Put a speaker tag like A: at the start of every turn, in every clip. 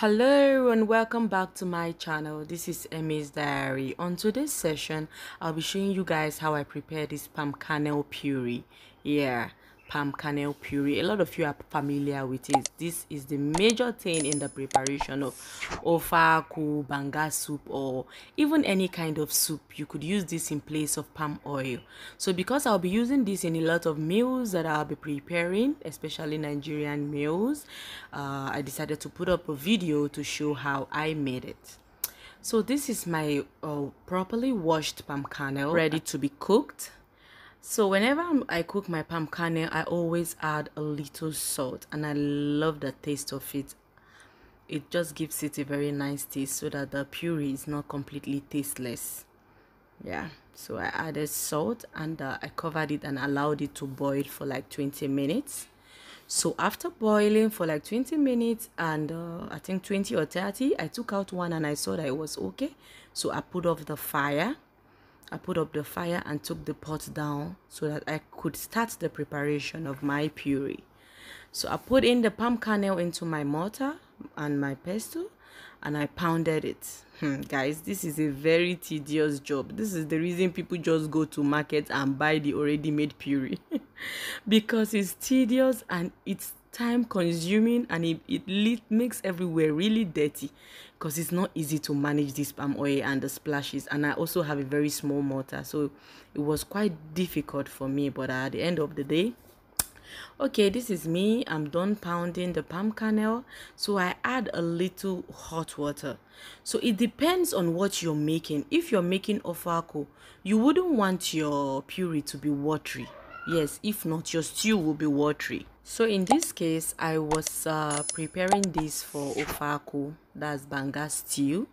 A: Hello and welcome back to my channel. This is Emmy's Diary. On today's session, I'll be showing you guys how I prepare this palm kernel puree. Yeah, palm kernel puree. A lot of you are familiar with it. This is the major thing in the preparation of Ofe Aku, banga soup, or even any kind of soup. You could use this in place of palm oil. So because I'll be using this in a lot of meals that I'll be preparing, especially Nigerian meals, I decided to put up a video to show how I made it. So this is my properly washed palm kernel ready to be cooked. So whenever I cook my palm kernel, I always add a little salt, and I love the taste of it. It just gives it a very nice taste so that the puree is not completely tasteless. Yeah, so I added salt and I covered it and allowed it to boil for like 20 minutes. So after boiling for like 20 minutes and I think 20 or 30, I took out one and I saw that it was okay. So I put off the fire. I put up the fire and took the pot down so that I could start the preparation of my puree. So I put in the palm kernel into my mortar and my pestle and I pounded it. Guys, this is a very tedious job. This is the reason people just go to market and buy the already made puree because it's tedious and it's time consuming, and it makes everywhere really dirty because it's not easy to manage this palm oil and the splashes. And I also have a very small mortar, so it was quite difficult for me, but at the end of the day, okay, this is me. I'm done pounding the palm kernel. So I add a little hot water. So it depends on what you're making. If you're making Ofe Aku, you wouldn't want your puree to be watery. Yes, if not, your stew will be watery. So in this case, I was preparing this for Ofe Aku, that's banga stew.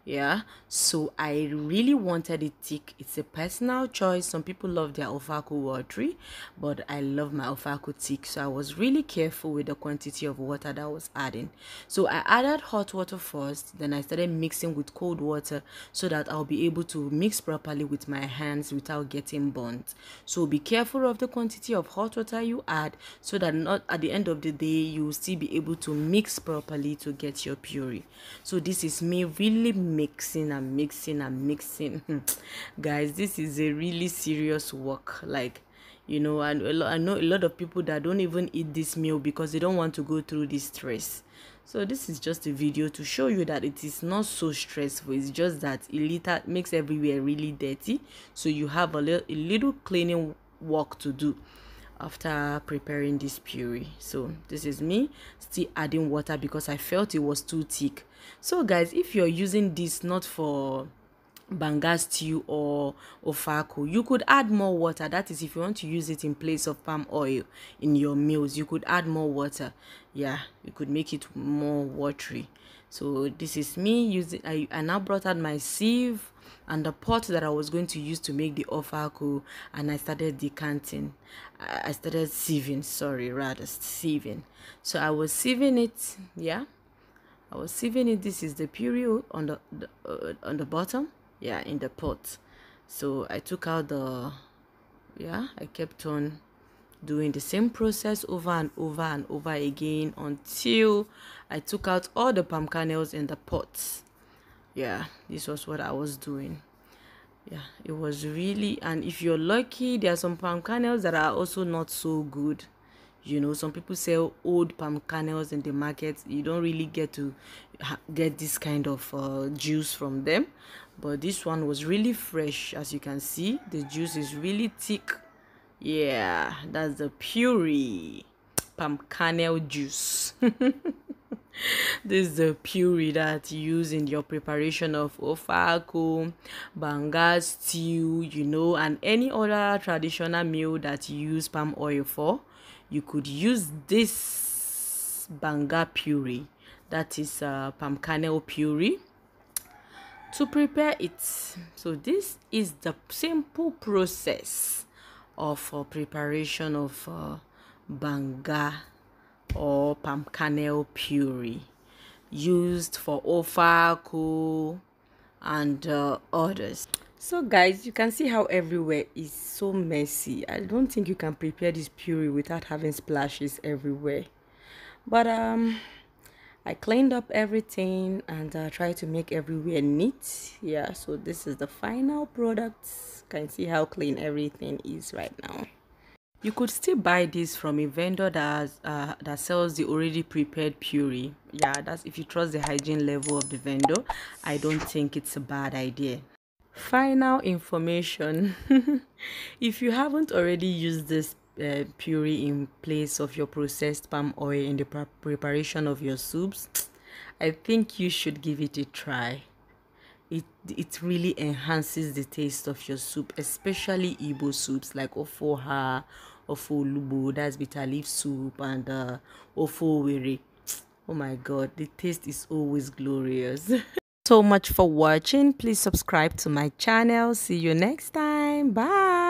A: Yeah, so I really wanted it thick. It's a personal choice. Some people love their Ofe Aku watery, but I love my Ofe Aku thick, so I was really careful with the quantity of water that I was adding. So I added hot water first, then I started mixing with cold water so that I'll be able to mix properly with my hands without getting burnt. So be careful of the quantity of hot water you add so that not at the end of the day you will still be able to mix properly to get your puree. So this is me really mixing and mixing and mixing. Guys, this is a really serious work. Like, you know, and I know a lot of people that don't even eat this meal because they don't want to go through this stress. So this is just a video to show you that it is not so stressful. It's just that it makes everywhere really dirty, so you have a little cleaning work to do after preparing this puree. So this is me still adding water because I felt it was too thick. So guys, if you're using this not for banga stew or Ofe Aku, you could add more water. That is, if you want to use it in place of palm oil in your meals, you could add more water. Yeah, you could make it more watery. So this is me using, I now brought out my sieve and the pot that I was going to use to make the Ofe Aku, and I started decanting. I started sieving, sieving. So I was sieving it. Yeah, I was sieving it. This is the puree on the bottom. Yeah, in the pot. So I took out the, yeah, I kept on doing the same process over and over and over again until I took out all the palm kernels in the pot. Yeah, this was what I was doing. Yeah, it was really, and if you're lucky, there are some palm kernels that are also not so good. You know, some people sell old palm kernels in the market. You don't really get to get this kind of juice from them, but this one was really fresh. As you can see, the juice is really thick. Yeah, that's the puree palm kernel juice. This is the puree that you use in your preparation of Ofe Aku, banga stew, you know, and any other traditional meal that you use palm oil for. You could use this banga puree, that is palm kernel puree, to prepare it. So this is the simple process of preparation of banga or palm kernel puree used for Ofe Aku and others. So guys, you can see how everywhere is so messy. I don't think you can prepare this puree without having splashes everywhere, but I I cleaned up everything and tried to make everywhere neat. Yeah, so this is the final product. Can see how clean everything is right now. You could still buy this from a vendor that sells the already prepared puree. Yeah, that's if you trust the hygiene level of the vendor. I don't think it's a bad idea. Final information. If you haven't already used this puree in place of your processed palm oil in the preparation of your soups, I think you should give it a try. It really enhances the taste of your soup, especially Igbo soups like ofoha, ofolubo, that's bitter leaf soup, and ofowere. Oh my god, the taste is always glorious. So much for watching. Please subscribe to my channel. See you next time. Bye.